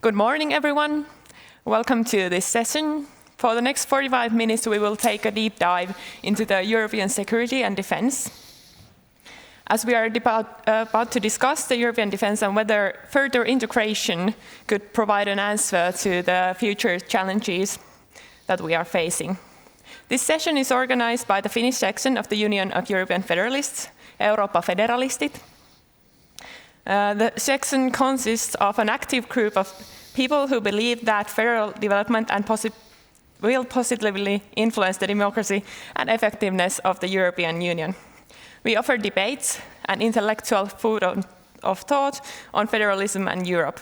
Good morning, everyone. Welcome to this session. For the next 45 minutes, we will take a deep dive into the European security and defense. As we are about to discuss the European defense and whether further integration could provide an answer to the future challenges that we are facing. This session is organized by the Finnish section of the Union of European Federalists, Eurooppa-foorumi. The section consists of an active group of people who believe that federal development and will positively influence the democracy and effectiveness of the European Union. We offer debates and intellectual food of thought on federalism and Europe.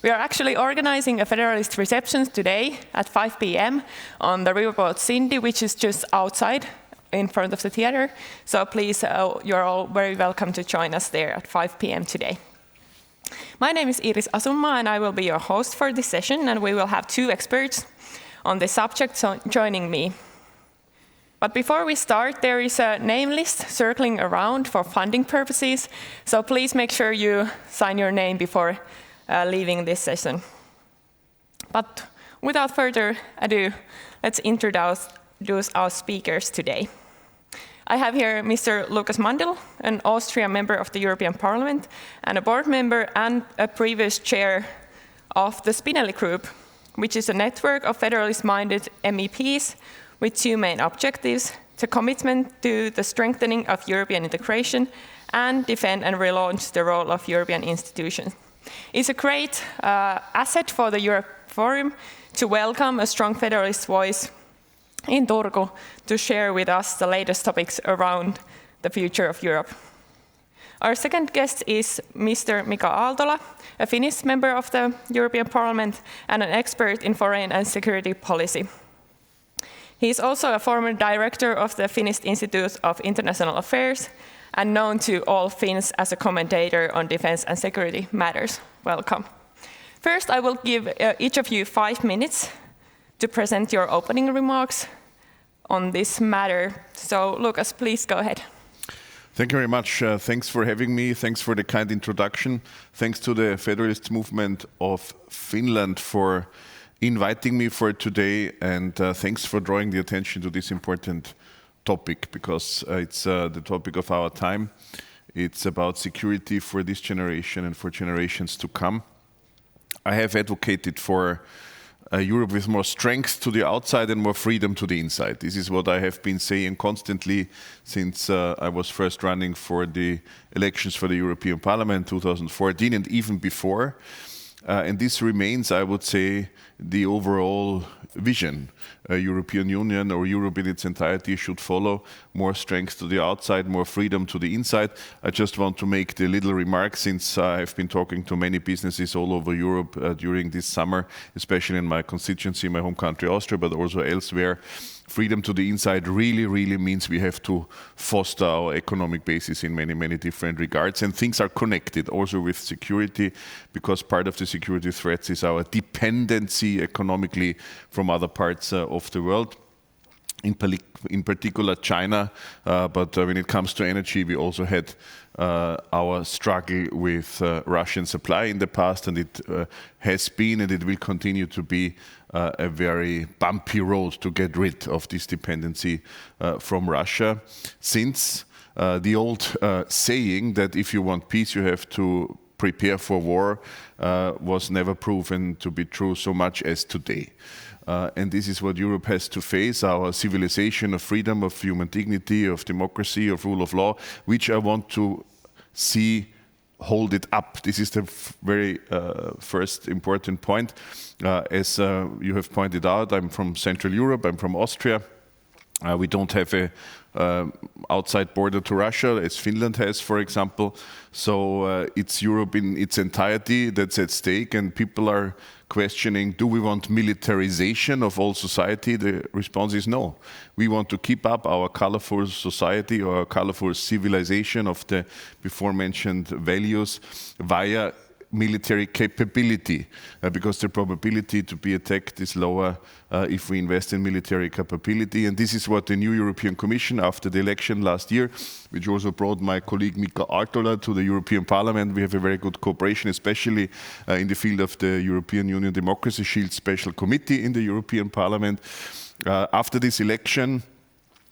We are actually organizing a federalist reception today at 5 p.m. on the riverboat Cindy, which is just outside in front of the theater. So please, you're all very welcome to join us there at 5 p.m. today. My name is Iris Asunmaa, and I will be your host for this session, and we will have two experts on the subject joining me. But before we start, there is a name list circling around for funding purposes, so please make sure you sign your name before leaving this session. But without further ado, let's introduce our speakers today. I have here Mr. Lukas Mandl, an Austrian member of the European Parliament and a board member and a previous chair of the Spinelli Group, which is a network of federalist-minded MEPs with two main objectives: the commitment to the strengthening of European integration and defend and relaunch the role of European institutions. It's a great asset for the Eurooppa-foorumi to welcome a strong federalist voice in Turku to share with us the latest topics around the future of Europe. Our second guest is Mr. Mika Aaltola, a Finnish member of the European Parliament and an expert in foreign and security policy. He is also a former director of the Finnish Institute of International Affairs and known to all Finns as a commentator on defense and security matters. Welcome. First, I will give each of you 5 minutes to present your opening remarks on this matter. So, Lukas, please go ahead. Thank you very much. Thanks for having me. Thanks for the kind introduction. Thanks to the Federalist Movement of Finland for inviting me for today, and thanks for drawing the attention to this important topic, because it's the topic of our time. It's about security for this generation and for generations to come. I have advocated for Europe with more strength to the outside and more freedom to the inside. This is what I have been saying constantly since I was first running for the elections for the European Parliament in 2014 and even before. And this remains, I would say, the overall vision. European Union or Europe in its entirety should follow more strength to the outside, more freedom to the inside. I just want to make the little remark, since I've been talking to many businesses all over Europe during this summer, especially in my constituency, my home country Austria, but also elsewhere. Freedom to the inside really means we have to foster our economic basis in many different regards. And things are connected also with security, because part of the security threats is our dependency economically from other parts of the world. In particular China, but when it comes to energy, we also had our struggle with Russian supply in the past, and it has been and it will continue to be a very bumpy road to get rid of this dependency from Russia, since the old saying that if you want peace you have to prepare for war was never proven to be true so much as today. And this is what Europe has to face, our civilization of freedom, of human dignity, of democracy, of rule of law, which I want to see hold it up. This is the very first important point. As you have pointed out, I'm from Central Europe, I'm from Austria. We don't have a outside border to Russia, as Finland has, for example. So it's Europe in its entirety that's at stake, and people are questioning, do we want militarization of all society? The response is no. We want to keep up our colorful society or colorful civilization of the before mentioned values via military capability, because the probability to be attacked is lower if we invest in military capability. And this is what the new European Commission, after the election last year, which also brought my colleague Mika Aaltola to the European Parliament. We have a very good cooperation, especially in the field of the European Union Democracy Shield Special Committee in the European Parliament. After this election,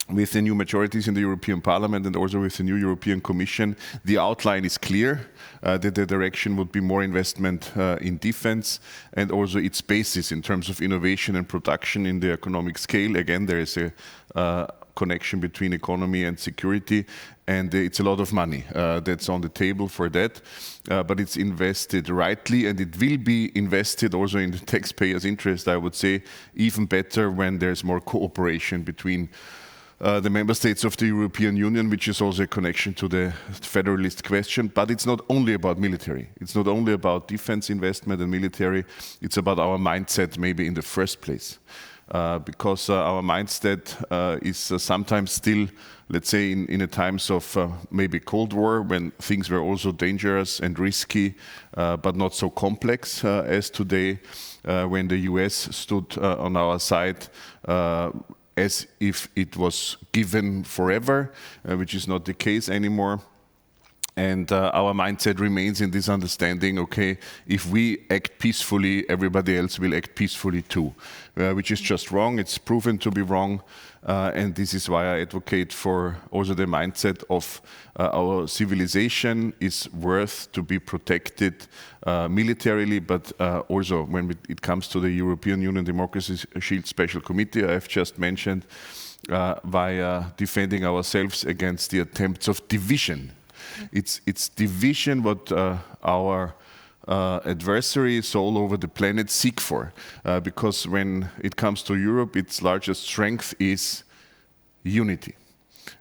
with the new majorities in the European Parliament and also with the new European Commission, the outline is clear, that the direction would be more investment in defense and also its basis in terms of innovation and production in the economic scale. Again, there is a connection between economy and security, and it's a lot of money that's on the table for that, but it's invested rightly, and it will be invested also in the taxpayers' interest, I would say, even better when there's more cooperation between the member states of the European Union, which is also a connection to the federalist question. But it's not only about military. It's not only about defense investment and military. It's about our mindset maybe in the first place. Because our mindset is sometimes still, let's say, in a times of maybe Cold War, when things were also dangerous and risky, but not so complex as today, when the US stood on our side as if it was given forever, which is not the case anymore. And our mindset remains in this understanding, okay, if we act peacefully, everybody else will act peacefully too, which is just wrong. It's proven to be wrong. And this is why I advocate for also the mindset of our civilization is worth to be protected militarily, but also when it comes to the European Union Democracy Shield Special Committee, I have just mentioned, via defending ourselves against the attempts of division. It's division what our adversaries all over the planet seek for, because when it comes to Europe, its largest strength is unity.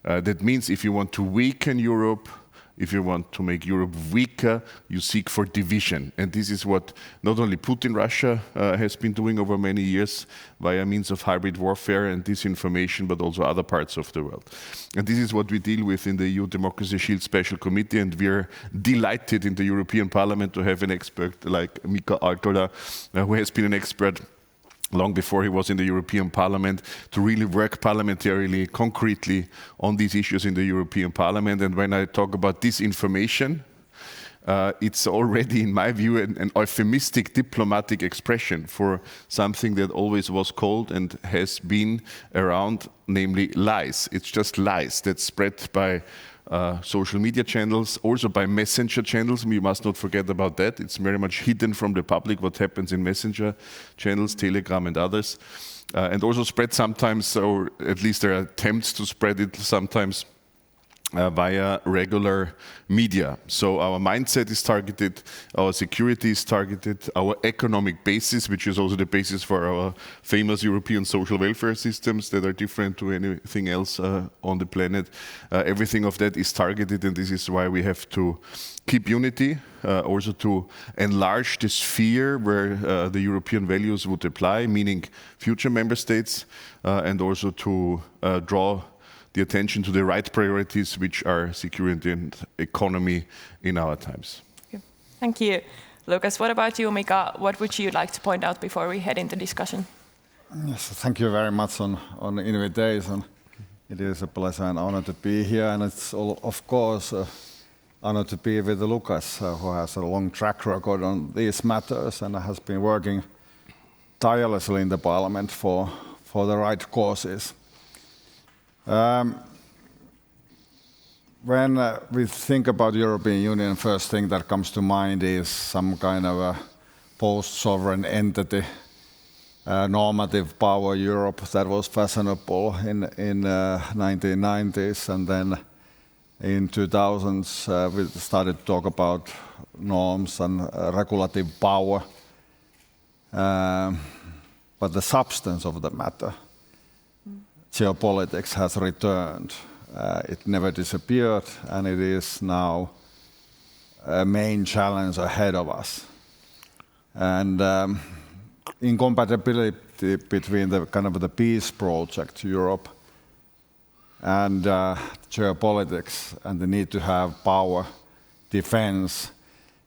That means if you want to weaken Europe, if you want to make Europe weaker, you seek for division. And this is what not only Putin, Russia, has been doing over many years via means of hybrid warfare and disinformation, but also other parts of the world. And this is what we deal with in the EU Democracy Shield Special Committee, and we're delighted in the European Parliament to have an expert like Mika Aaltola, who has been an expert long before he was in the European Parliament, to really work parliamentarily, concretely on these issues in the European Parliament. And when I talk about disinformation, it's already, in my view, an euphemistic diplomatic expression for something that always was called and has been around, namely lies. It's just lies that's spread by social media channels, also by messenger channels. We must not forget about that. It's very much hidden from the public what happens in messenger channels, Telegram and others. And also spread sometimes, or at least there are attempts to spread it sometimes, via regular media. So our mindset is targeted, our security is targeted, our economic basis, which is also the basis for our famous European social welfare systems that are different to anything else on the planet. Everything of that is targeted, and this is why we have to keep unity, also to enlarge the sphere where the European values would apply, meaning future member states, and also to draw the attention to the right priorities, which are security and economy in our times. Okay. Thank you. Lucas, what about you, Mika? What would you like to point out before we head into discussion? Yes, thank you very much on the invitation. It is a pleasure and honor to be here, and it's of course an honor to be with Lucas, who has a long track record on these matters and has been working tirelessly in the Parliament for the right causes. When we think about European Union, first thing that comes to mind is some kind of a post-sovereign entity, normative power Europe that was fashionable in 1990s, and then in 2000s we started to talk about norms and regulative power, but the substance of the matter, geopolitics, has returned. It never disappeared, and it is now a main challenge ahead of us. And incompatibility between the kind of the peace project, Europe, and geopolitics, and the need to have power, defense,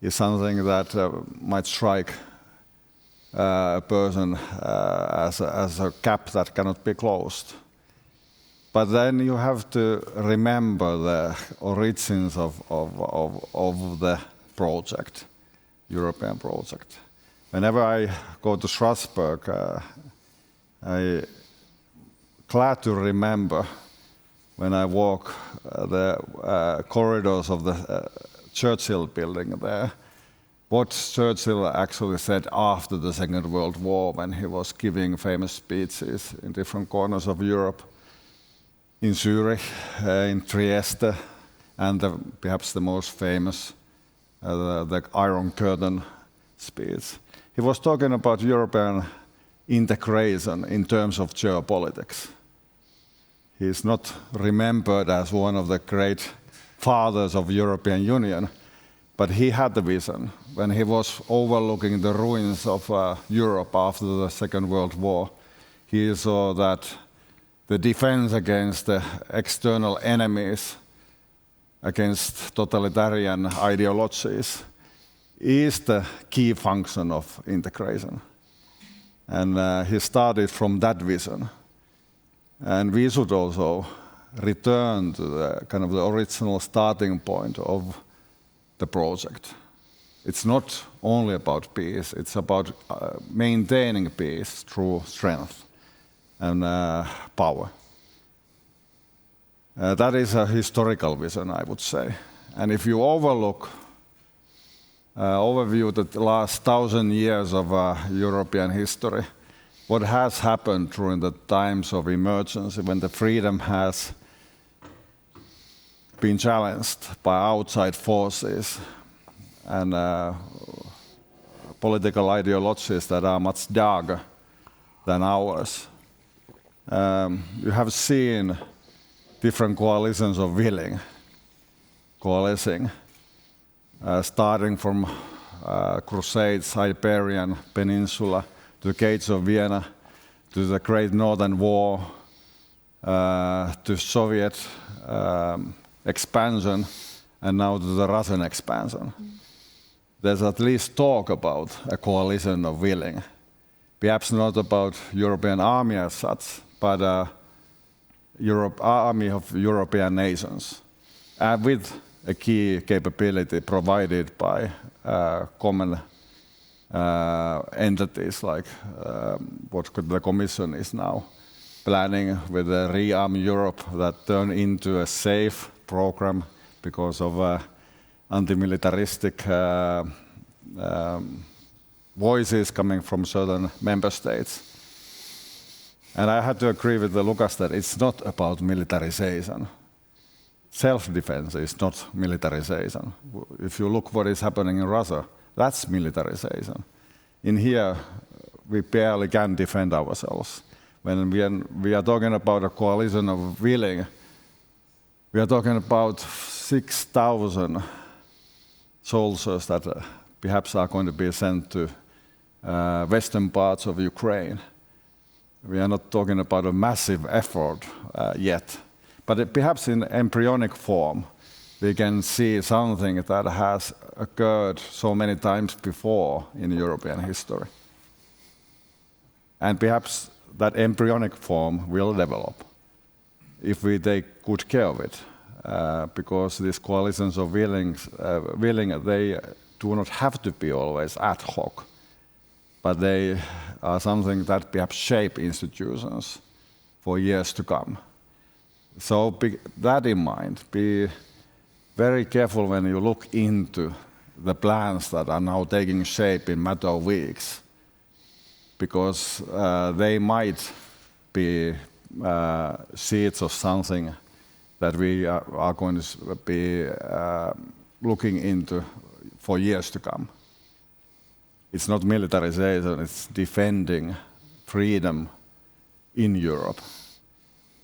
is something that might strike a person as a gap that cannot be closed. But then you have to remember the origins of the project, European project. Whenever I go to Strasbourg, I'm glad to remember when I walk the corridors of the Churchill building there, what Churchill actually said after the Second World War when he was giving famous speeches in different corners of Europe, in Zurich, in Trieste, and perhaps the most famous, the Iron Curtain speech. He was talking about European integration in terms of geopolitics. He is not remembered as one of the great fathers of European Union, but he had the vision. When he was overlooking the ruins of Europe after the Second World War, he saw that the defense against the external enemies, against totalitarian ideologies, is the key function of integration. And he started from that vision. And we should also return to the kind of the original starting point of the project. It's not only about peace, it's about maintaining peace through strength and power. That is a historical vision, I would say. And if you overview the last 1,000 years of European history, what has happened during the times of emergency, when the freedom has been challenged by outside forces and political ideologies that are much darker than ours. You have seen different coalitions of willing coalescing, starting from Crusades, Iberian Peninsula, to the Gates of Vienna, to the Great Northern War, to Soviet expansion, and now to the Russian expansion. There's at least talk about a coalition of willing. Perhaps not about European army as such, but army of European nations, with a key capability provided by common entities like what the Commission is now planning with the Rearm Europe that turn into a safe program because of anti-militaristic voices coming from certain member states. And I had to agree with Lukas that it's not about militarization. Self-defense is not militarization. If you look what is happening in Russia, that's militarization. In here, we barely can defend ourselves. When we are talking about a coalition of willing, we are talking about 6,000 soldiers that perhaps are going to be sent to western parts of Ukraine. We are not talking about a massive effort yet, but perhaps in embryonic form, we can see something that has occurred so many times before in European history. And perhaps that embryonic form will develop if we take good care of it, because these coalitions of willing, they do not have to be always ad hoc, but they are something that perhaps shape institutions for years to come. So that in mind, be very careful when you look into the plans that are now taking shape in a matter of weeks, because they might be seeds of something that we are going to be looking into for years to come. It's not militarization, it's defending freedom in Europe.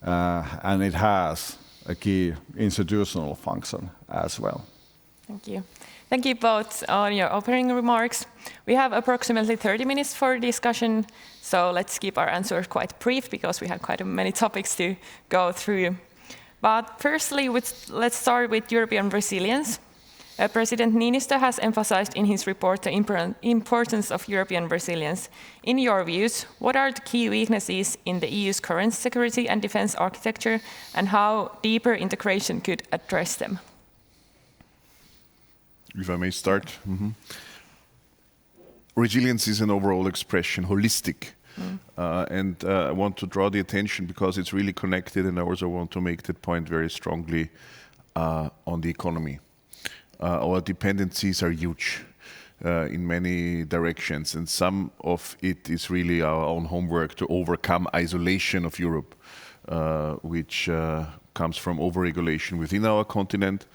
And it has a key institutional function as well. Thank you. Thank you both on your opening remarks. We have approximately 30 minutes for discussion, so let's keep our answers quite brief because we have quite many topics to go through. But firstly, let's start with European resilience. President Niinistö has emphasized in his report the importance of European resilience. In your views, what are the key weaknesses in the EU's current security and defense architecture, and how deeper integration could address them? If I may start. Resilience is an overall expression, holistic. And I want to draw the attention because it's really connected, and I also want to make that point very strongly on the economy. Our dependencies are huge in many directions, and some of it is really our own homework to overcome isolation of Europe, which comes from overregulation within our continent,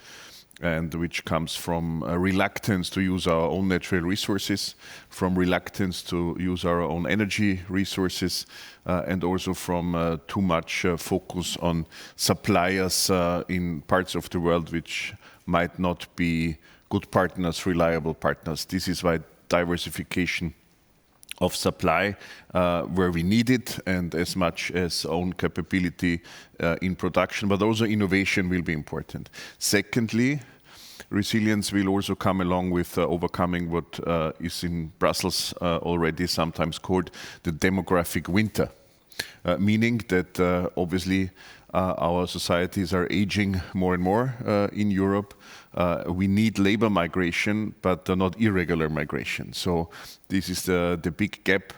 and which comes from a reluctance to use our own natural resources, from reluctance to use our own energy resources, and also from too much focus on suppliers in parts of the world which might not be good partners, reliable partners. This is why diversification of supply where we need it, and as much as own capability in production, but also innovation will be important. Secondly, resilience will also come along with overcoming what is in Brussels already sometimes called the demographic winter, meaning that obviously our societies are aging more and more in Europe. We need labor migration, but not irregular migration. So this is the big gap.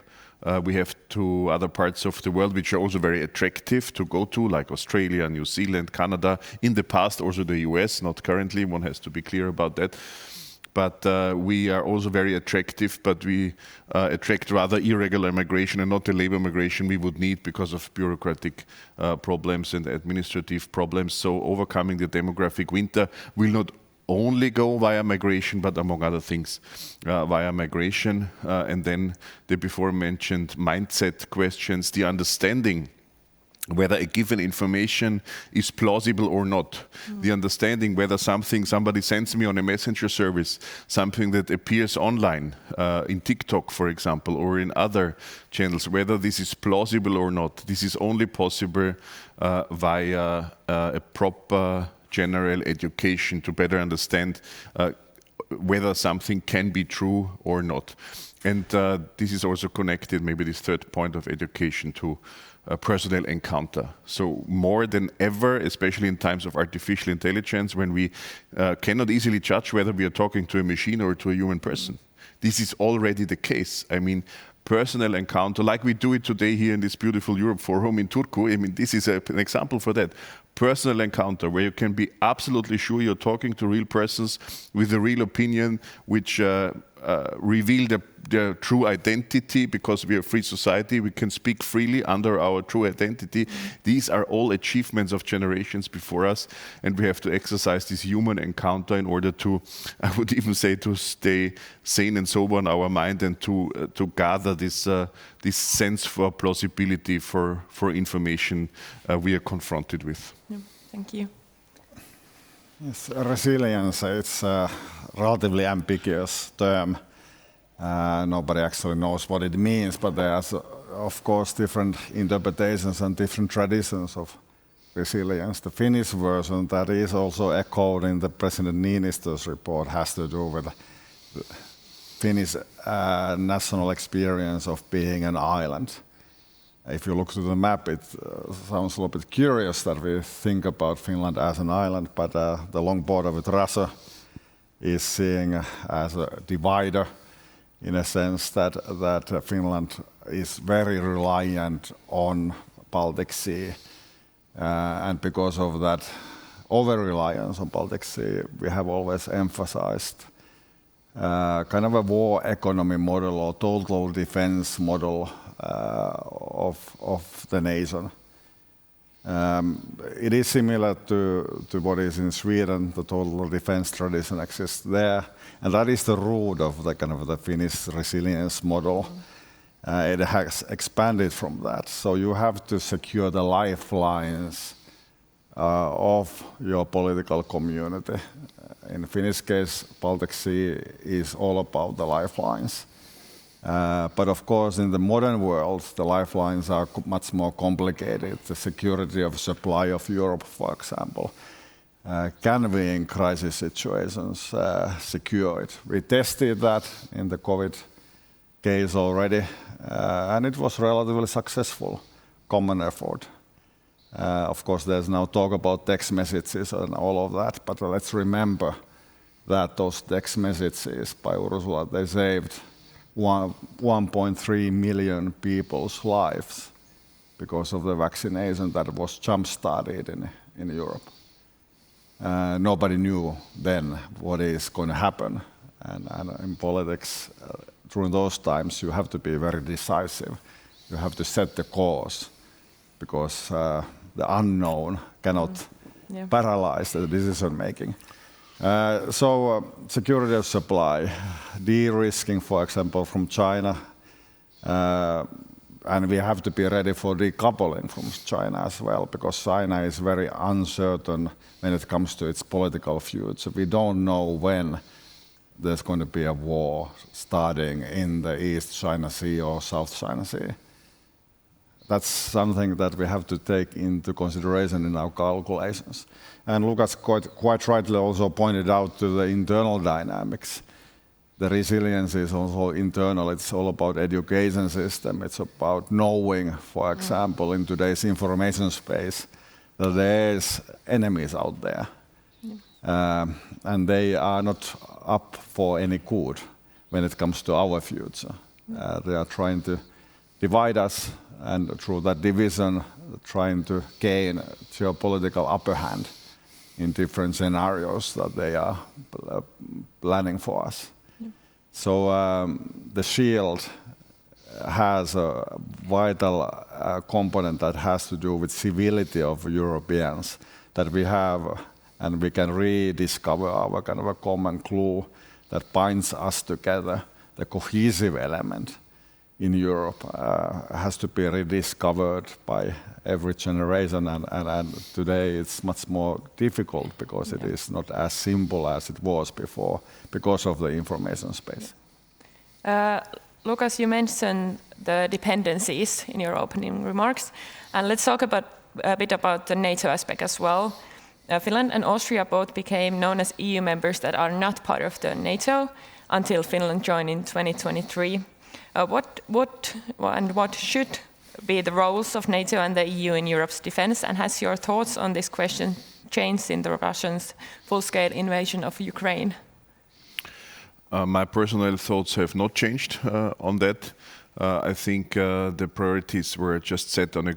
We have to other parts of the world which are also very attractive to go to, like Australia, New Zealand, Canada. In the past, also the US, not currently. One has to be clear about that. But we are also very attractive, but we attract rather irregular migration and not the labor migration we would need because of bureaucratic problems and administrative problems. So overcoming the demographic winter will not only go via migration, but among other things, via migration. And then the before mentioned mindset questions, the understanding whether a given information is plausible or not, the understanding whether somebody sends me on a messenger service, something that appears online, in TikTok, for example, or in other channels, whether this is plausible or not. This is only possible via a proper general education to better understand whether something can be true or not. And this is also connected, maybe this third point of education, to personal encounter. So more than ever, especially in times of artificial intelligence, when we cannot easily judge whether we are talking to a machine or to a human person. This is already the case. I mean, personal encounter, like we do it today here in this beautiful Eurooppa-foorumi in Turku. I mean, this is an example for that. Personal encounter, where you can be absolutely sure you're talking to real persons with a real opinion, which reveal their true identity, because we are a free society. We can speak freely under our true identity. These are all achievements of generations before us, and we have to exercise this human encounter in order to, I would even say, to stay sane and sober in our mind, and to gather this sense for plausibility for information we are confronted with. Yeah, thank you. Yes, resilience, it's a relatively ambiguous term. Nobody actually knows what it means, but there's, of course, different interpretations and different traditions of resilience. The Finnish version that is also echoed in the President Niinistö's report has to do with the Finnish national experience of being an island. If you look to the map, it sounds a little bit curious that we think about Finland as an island, but the long border with Russia is seen as a divider, in a sense that Finland is very reliant on Baltic Sea. And because of that over-reliance on Baltic Sea, we have always emphasized kind of a war economy model or total defense model of the nation. It is similar to what is in Sweden. The total defense tradition exists there, and that is the root of the kind of the Finnish resilience model. It has expanded from that. So you have to secure the lifelines of your political community. In Finnish case, Baltic Sea is all about the lifelines. But of course, in the modern world, the lifelines are much more complicated. The security of supply of Europe, for example, can we in crisis situations secure it. We tested that in the COVID case already, and it was relatively successful, common effort. Of course, there's now talk about text messages and all of that, but let's remember that those text messages by Ursula, they saved 1.3 million people's lives because of the vaccination that was jump-started in Europe. Nobody knew then what is going to happen. And in politics, during those times, you have to be very decisive. You have to set the course because the unknown cannot paralyze the decision making. So security of supply, de-risking, for example, from China, and we have to be ready for decoupling from China as well, because China is very uncertain when it comes to its political future. We don't know when there's going to be a war starting in the East China Sea or South China Sea. That's something that we have to take into consideration in our calculations. And Lucas quite rightly also pointed out to the internal dynamics. The resilience is also internal. It's all about education system. It's about knowing, for example, in today's information space, that there's enemies out there. And they are not up for any good when it comes to our future. They are trying to divide us, and through that division, trying to gain geopolitical upper hand in different scenarios that they are planning for us. So the shield has a vital component that has to do with civility of Europeans that we have, and we can rediscover our kind of a common glue that binds us together. The cohesive element in Europe has to be rediscovered by every generation, and today it's much more difficult because it is not as simple as it was before because of the information space. Lucas, you mentioned the dependencies in your opening remarks, and let's talk a bit about the NATO aspect as well. Finland and Austria both became known as EU members that are not part of the NATO until Finland joined in 2023. What should be the roles of NATO and the EU in Europe's defense, and has your thoughts on this question changed in the Russians' full-scale invasion of Ukraine? My personal thoughts have not changed on that. I think the priorities were just set on a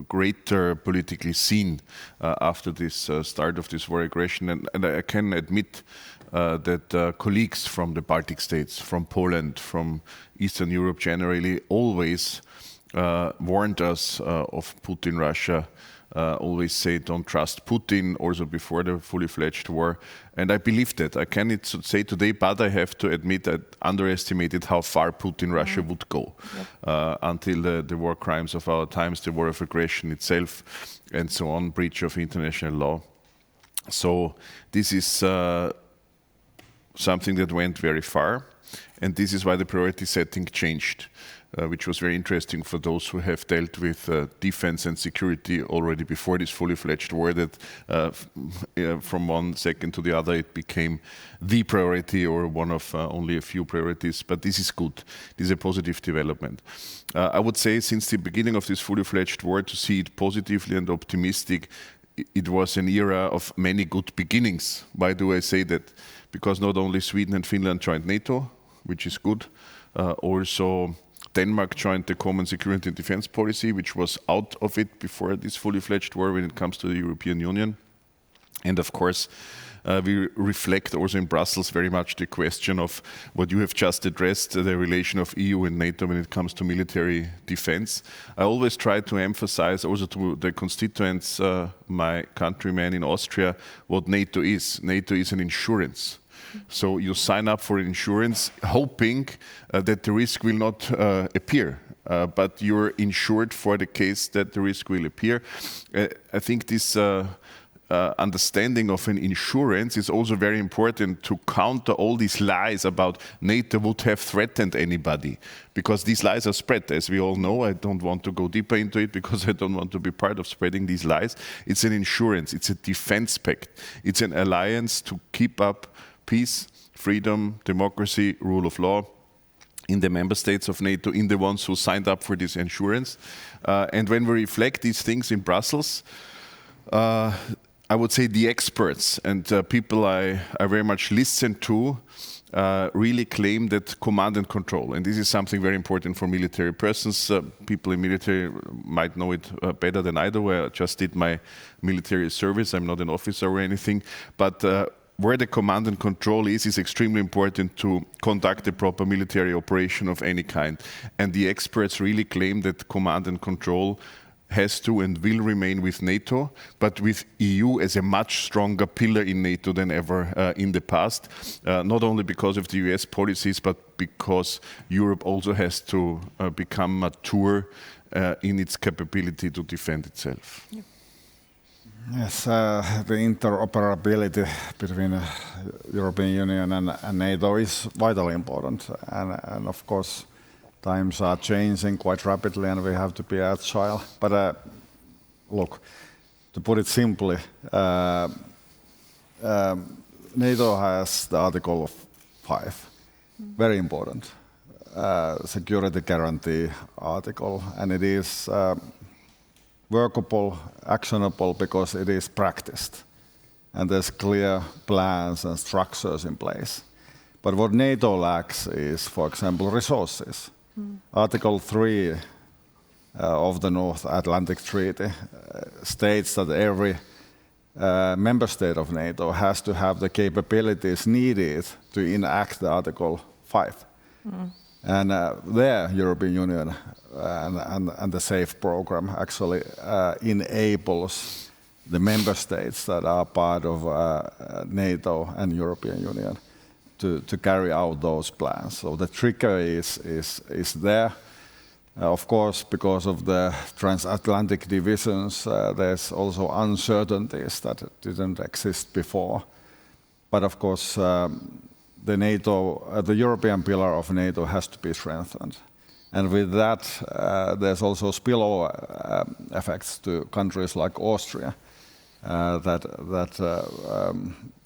greater political scene after this start of this war aggression. And I can admit that colleagues from the Baltic states, from Poland, from Eastern Europe generally, always warned us of Putin, Russia, always say don't trust Putin, also before the fully fledged war. And I believe that. I cannot say today, but I have to admit I underestimated how far Putin, Russia would go until the war crimes of our times, the war of aggression itself, and so on, breach of international law. So this is something that went very far, and this is why the priority setting changed. Which was very interesting for those who have dealt with defense and security already before this fully fledged war, that from one second to the other it became the priority or one of only a few priorities. But this is good. This is a positive development. I would say since the beginning of this fully fledged war, to see it positively and optimistic, it was an era of many good beginnings. Why do I say that? Because not only Sweden and Finland joined NATO, which is good, also Denmark joined the Common Security and Defense Policy, which was out of it before this fully fledged war when it comes to the European Union. And of course, we reflect also in Brussels very much the question of what you have just addressed, the relation of EU and NATO when it comes to military defense. I always try to emphasize also to the constituents, my countrymen in Austria, what NATO is. NATO is an insurance. So you sign up for insurance hoping that the risk will not appear, but you're insured for the case that the risk will appear. I think this understanding of an insurance is also very important to counter all these lies about NATO would have threatened anybody, because these lies are spread, as we all know. I don't want to go deeper into it because I don't want to be part of spreading these lies. It's an insurance, it's a defense pact, it's an alliance to keep up peace, freedom, democracy, rule of law in the member states of NATO, in the ones who signed up for this insurance. And when we reflect these things in Brussels, I would say the experts and people I very much listen to really claim that command and control, and this is something very important for military persons. People in military might know it better than I do. I just did my military service. I'm not an officer or anything, but where the command and control is extremely important to conduct a proper military operation of any kind. And the experts really claim that command and control has to and will remain with NATO, but with EU as a much stronger pillar in NATO than ever in the past, not only because of the US policies, but because Europe also has to become mature in its capability to defend itself. Yeah. Yes, the interoperability between European Union and NATO is vitally important, and of course times are changing quite rapidly and we have to be agile. But look, to put it simply, NATO has the Article 5, very important security guarantee article, and it is workable, actionable, because it is practiced and there's clear plans and structures in place. But what NATO lacks is, for example, resources. Article 3 of the North Atlantic Treaty states that every member state of NATO has to have the capabilities needed to enact the Article 5. And the European Union and the SAFE program actually enables the member states that are part of NATO and European Union to carry out those plans. So the trigger is there. Of course, because of the transatlantic divisions, there's also uncertainties that didn't exist before. But of course, the European pillar of NATO has to be strengthened. And with that, there's also spillover effects to countries like Austria,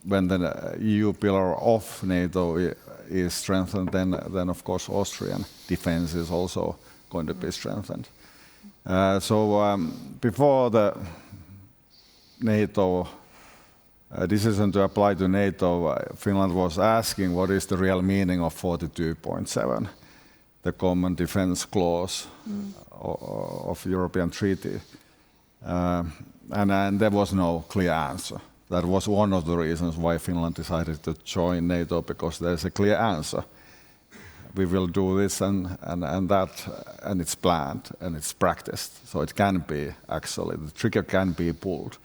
when the EU pillar of NATO is strengthened, then of course Austrian defense is also going to be strengthened. Before the NATO decision to apply to NATO, Finland was asking what is the real meaning of 42.7, the common defense clause of European treaty. And there was no clear answer. That was one of the reasons why Finland decided to join NATO, because there's a clear answer. We will do this and that, and it's planned and it's practiced. So it can be actually, the trigger can be pulled.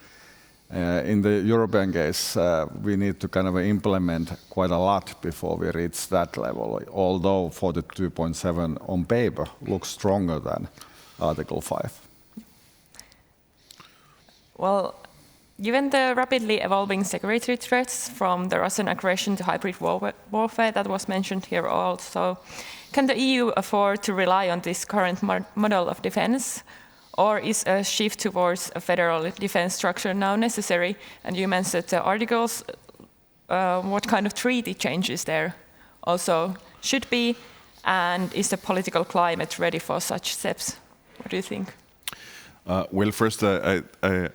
In the European case, we need to kind of implement quite a lot before we reach that level, although 42.7 on paper looks stronger than Article 5. Well, given the rapidly evolving security threats from the Russian aggression to hybrid warfare that was mentioned here also, can the EU afford to rely on this current model of defense? Or is a shift towards a federal defense structure now necessary? And you mentioned the articles. What kind of treaty changes there also should be? And is the political climate ready for such steps? What do you think? Well, first, I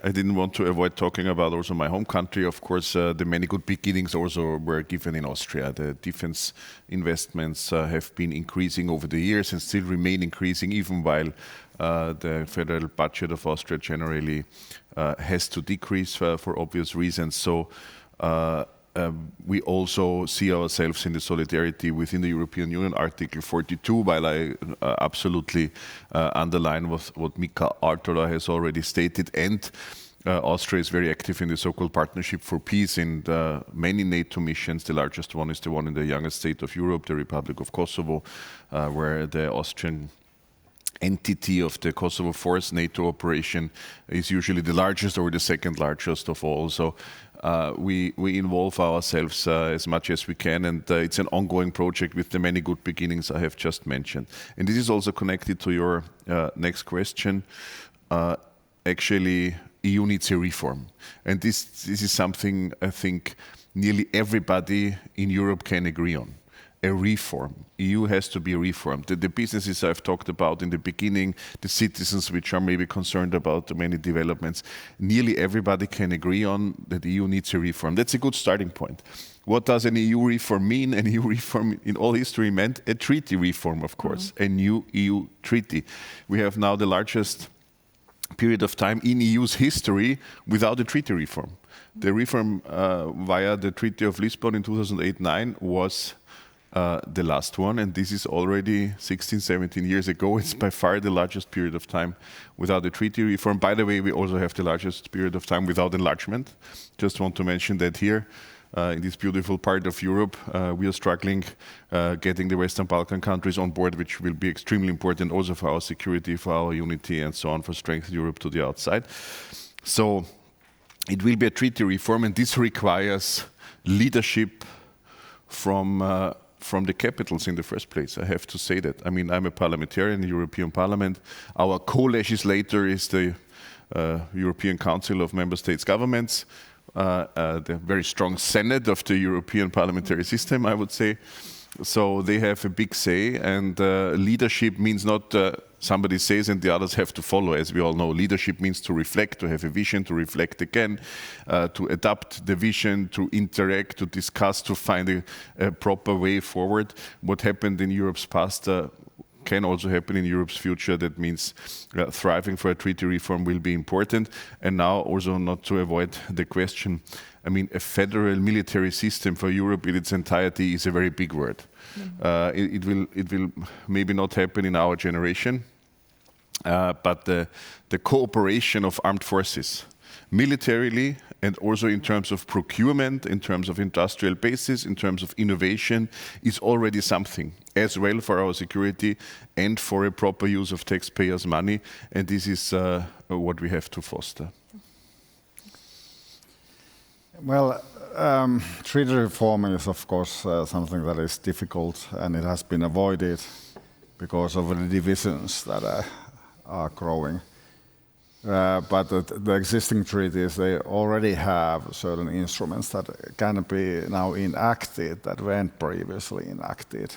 didn't want to avoid talking about also my home country. Of course, the many good beginnings also were given in Austria. The defense investments have been increasing over the years and still remain increasing, even while the federal budget of Austria generally has to decrease for obvious reasons. So we also see ourselves in the solidarity within the European Union, Article 42, while I absolutely underline what Mika Artola has already stated. And Austria is very active in the so-called Partnership for Peace in many NATO missions. The largest one is the one in the youngest state of Europe, the Republic of Kosovo, where the Austrian entity of the Kosovo Force NATO operation is usually the largest or the second largest of all. So we involve ourselves as much as we can, and it's an ongoing project with the many good beginnings I have just mentioned. And this is also connected to your next question. Actually, EU needs a reform. And this is something I think nearly everybody in Europe can agree on. A reform. EU has to be reformed. The businesses I've talked about in the beginning, the citizens which are maybe concerned about the many developments, nearly everybody can agree on that the EU needs a reform. That's a good starting point. What does an EU reform mean? An EU reform in all history meant a treaty reform, of course, a new EU treaty. We have now the largest period of time in EU's history without a treaty reform. The reform via the Treaty of Lisbon in 2008-9 was the last one, and this is already 16, 17 years ago. It's by far the largest period of time without a treaty reform. By the way, we also have the largest period of time without enlargement. Just want to mention that here, in this beautiful part of Europe, we are struggling getting the Western Balkan countries on board, which will be extremely important also for our security, for our unity, and so on, for strengthening Europe to the outside. So it will be a treaty reform, and this requires leadership from the capitals in the first place. I have to say that. I mean, I'm a parliamentarian in the European Parliament. Our co-legislator is the European Council of Member States governments, the very strong Senate of the European parliamentary system, I would say. So they have a big say, and leadership means not somebody says and the others have to follow. As we all know, leadership means to reflect, to have a vision, to reflect again, to adapt the vision, to interact, to discuss, to find a proper way forward. What happened in Europe's past can also happen in Europe's future. That means thriving for a treaty reform will be important. And now also, not to avoid the question, I mean, a federal military system for Europe in its entirety is a very big word. It will maybe not happen in our generation, but the cooperation of armed forces, militarily and also in terms of procurement, in terms of industrial bases, in terms of innovation, is already something as well for our security and for a proper use of taxpayers' money. And this is what we have to foster. Well, treaty reform is, of course, something that is difficult, and it has been avoided because of the divisions that are growing. But the existing treaties, they already have certain instruments that can be now enacted that weren't previously enacted.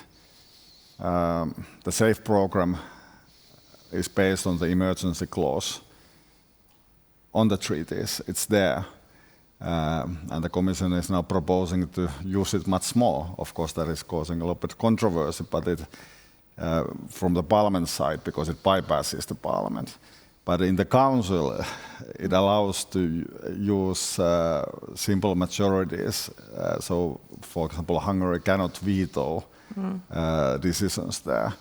The SAFE program is based on the emergency clause on the treaties. It's there. And the Commission is now proposing to use it much more. Of course, that is causing a little bit of controversy, but it, from the Parliament side, because it bypasses the Parliament. But in the Council, it allows to use simple majorities. So, for example, Hungary cannot veto decisions there.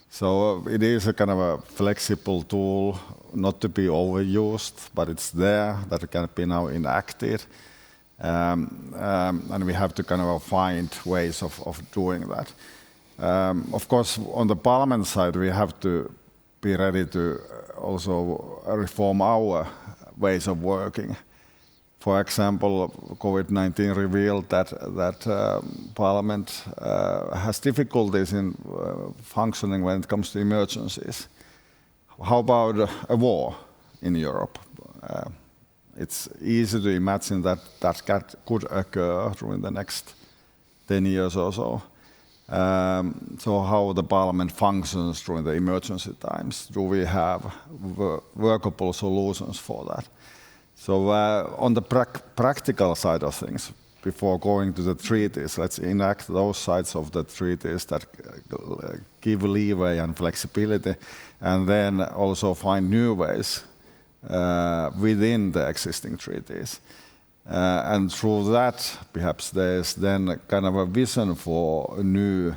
So it is a kind of a flexible tool, not to be overused, but it's there, that it can be now enacted. And we have to kind of find ways of doing that. Of course, on the Parliament side, we have to be ready to also reform our ways of working. For example, COVID-19 revealed that Parliament has difficulties in functioning when it comes to emergencies. How about a war in Europe? It's easy to imagine that could occur during the next 10 years or so. So how the Parliament functions during the emergency times? Do we have workable solutions for that? So on the practical side of things, before going to the treaties, let's enact those sides of the treaties that give leeway and flexibility, and then also find new ways within the existing treaties. And through that, perhaps there's then kind of a vision for a new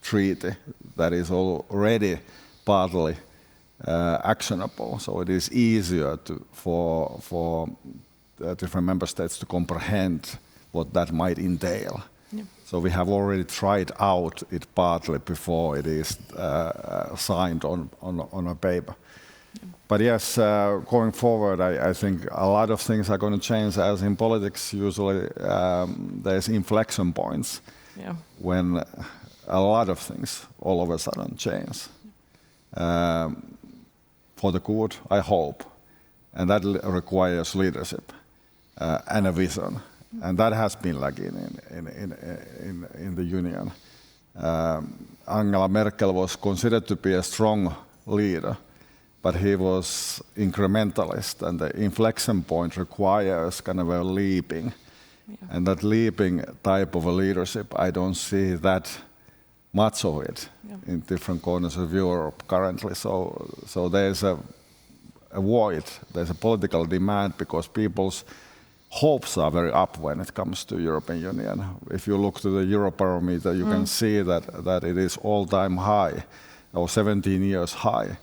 treaty that is already partly actionable, so it is easier for different member states to comprehend what that might entail. Yeah. So we have already tried out it partly before it is signed on a paper. But yes, going forward, I think a lot of things are going to change. As in politics, usually there's inflection points when a lot of things all of a sudden change. For the good, I hope. And that requires leadership and a vision. And that has been lacking in the Union. Angela Merkel was considered to be a strong leader, but he was incrementalist, and the inflection point requires kind of a leaping. And that leaping type of a leadership, I don't see that much of it in different corners of Europe currently. So there's a void, there's a political demand because people's hopes are very up when it comes to European Union. If you look to the Eurooppa-foorumi, you can see that it is all-time high, or 17 years high.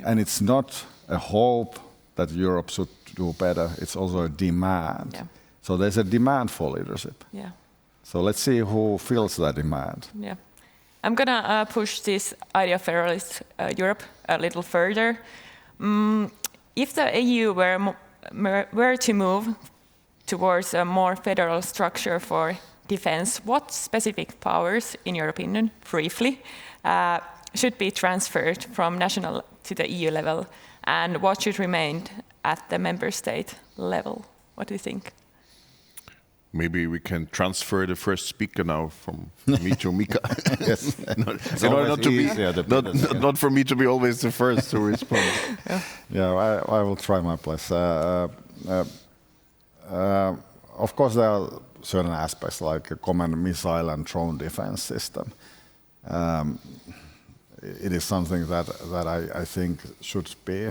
And it's not a hope that Europe should do better, it's also a demand. So there's a demand for leadership. So let's see who fills that demand. I'm gonna push this idea of federalist Europe a little further. If the EU were to move towards a more federal structure for defense, what specific powers, in your opinion, briefly, should be transferred from national to the EU level, and what should remain at the member state level? What do you think? Maybe we can transfer the first speaker now from me to Mika. Yes. Not for me to be always the first to respond. I will try my best. Of course, there are certain aspects like a common missile and drone defense system. It is something that I think should be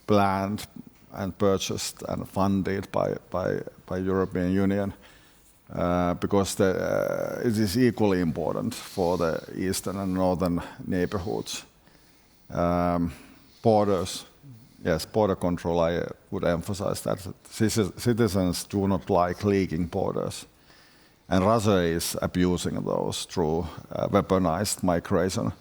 planned and purchased and funded by European Union because it is equally important for the eastern and northern neighborhoods. Borders, yes, border control, I would emphasize that. Citizens do not like leaking borders. And Russia is abusing those through weaponized migration.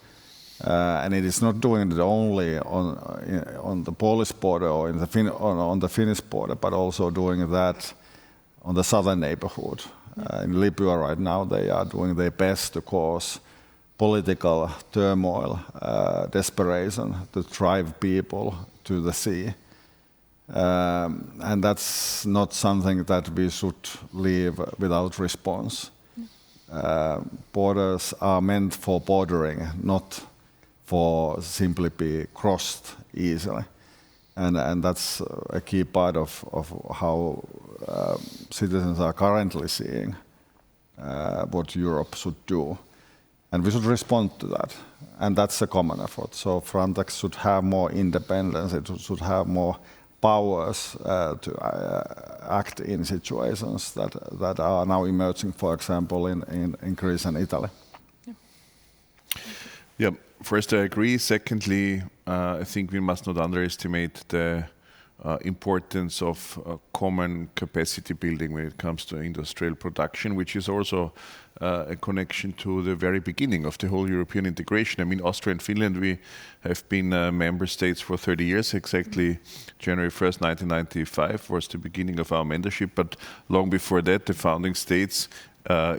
And it is not doing it only on the Polish border or on the Finnish border, but also doing that on the southern neighborhood. In Libya right now, they are doing their best to cause political turmoil, desperation, to drive people to the sea. And that's not something that we should leave without response. Borders are meant for bordering, not for simply be crossed easily. And that's a key part of how citizens are currently seeing what Europe should do. And we should respond to that. And that's a common effort. So Frontex should have more independence, it should have more powers to act in situations that are now emerging, for example, in Greece and Italy. First, I agree. Secondly, I think we must not underestimate the importance of common capacity building when it comes to industrial production, which is also a connection to the very beginning of the whole European integration. I mean, Austria and Finland, we have been member states for 30 years. Exactly January 1st, 1995 was the beginning of our membership. But long before that, the founding states,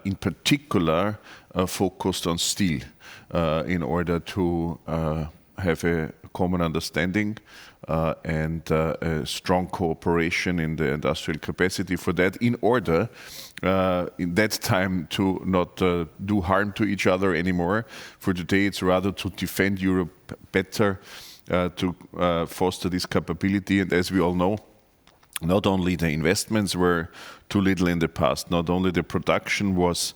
in particular, focused on steel in order to have a common understanding and a strong cooperation in the industrial capacity for that, in order in that time to not do harm to each other anymore. For today, it's rather to defend Europe better, to foster this capability. And as we all know, not only the investments were too little in the past, not only the production was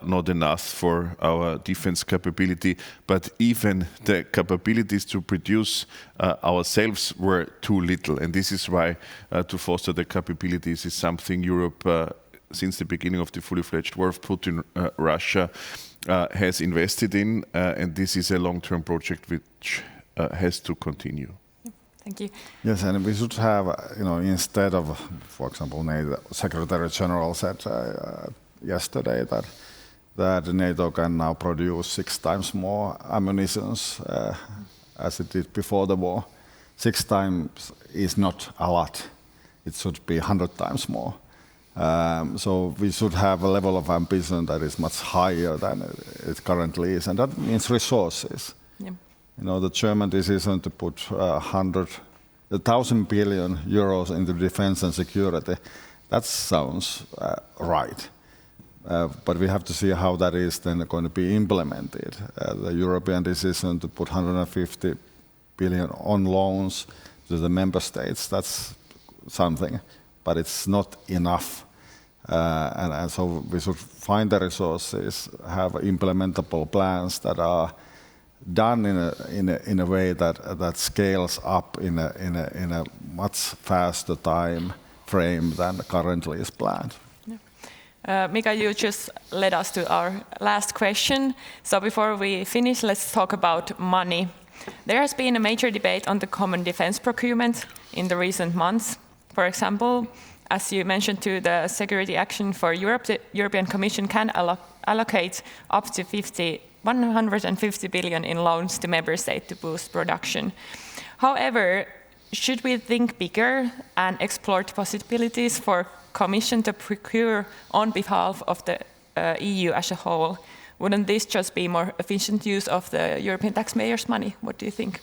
not enough for our defense capability, but even the capabilities to produce ourselves were too little. And this is why to foster the capabilities is something Europe, since the beginning of the fully fledged war of Putin, Russia, has invested in. And this is a long-term project which has to continue. Thank you. Yes, and we should have, instead of, for example, the Secretary General said yesterday that NATO can now produce 6 times more ammunitions as it did before the war. 6 times is not a lot. It should be 100 times more. So we should have a level of ambition that is much higher than it currently is, and that means resources. Yeah. You know, the German decision to put 1,000 billion euros into defense and security, that sounds right. But we have to see how that is then going to be implemented. The European decision to put 150 billion on loans to the member states, that's something, but it's not enough. And so we should find the resources, have implementable plans that are done in a way that scales up in a much faster time frame than currently is planned. Mika, you just led us to our last question. So before we finish, let's talk about money. There has been a major debate on the common defense procurement in the recent months. For example, as you mentioned to the Security Action for Europe, the European Commission can allocate up to 150 billion in loans to member states to boost production. However, should we think bigger and explore the possibilities for Commission to procure on behalf of the EU as a whole? Wouldn't this just be more efficient use of the European taxpayers' money? What do you think?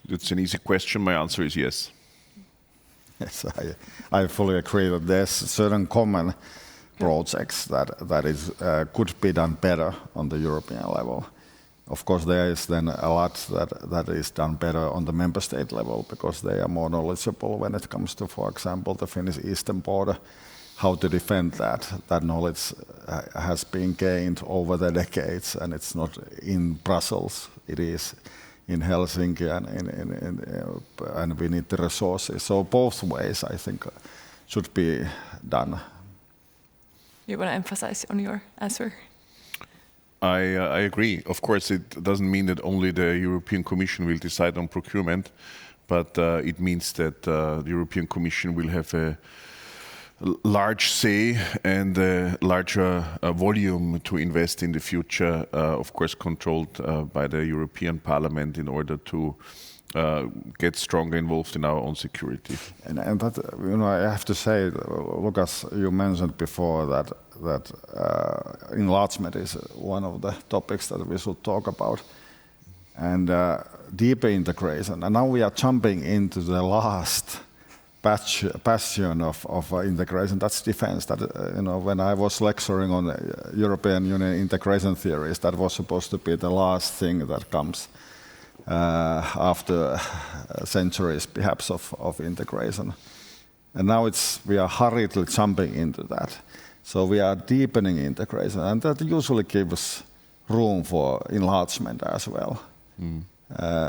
It's an easy question. My answer is yes. Yes, I fully agree that there's certain common projects that is could be done better on the European level. Of course, there is then a lot that is done better on the member state level because they are more knowledgeable when it comes to, for example, the Finnish eastern border, how to defend that. That knowledge has been gained over the decades, and it's not in Brussels. It is in Helsinki, and we need the resources. So both ways, I think, should be done. You want to emphasize on your answer? I agree. Of course, it doesn't mean that only the European Commission will decide on procurement, but it means that the European Commission will have a large say and a larger volume to invest in the future, of course controlled by the European Parliament in order to get stronger involved in our own security. And that, you know, I have to say, Lucas, you mentioned before that enlargement is one of the topics that we should talk about, and deeper integration. And now we are jumping into the last bastion of integration. That's defense. That you know, when I was lecturing on European Union integration theories, that was supposed to be the last thing that comes after centuries, perhaps, of integration. And now we are hurriedly jumping into that. So we are deepening integration, and that usually gives room for enlargement as well.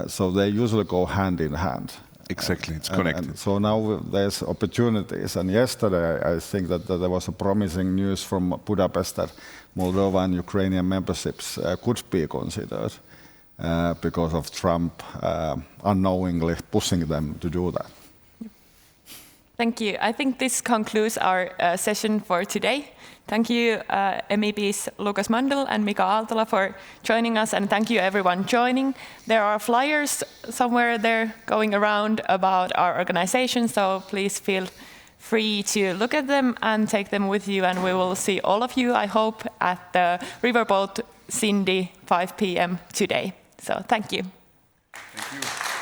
So they usually go hand in hand. Exactly, it's connected. And so now there's opportunities. And yesterday, I think that there was a promising news from Budapest that Moldova and Ukrainian memberships could be considered because of Trump unknowingly pushing them to do that. Thank you. I think this concludes our session for today. Thank you, MEPs Lukas Mandel and Mika Aaltola, for joining us, and thank you everyone joining. There are flyers somewhere there going around about our organization, so please feel free to look at them and take them with you, and we will see all of you, I hope, at the Riverboat Cindy 5 p.m. today. So thank you. Thank you.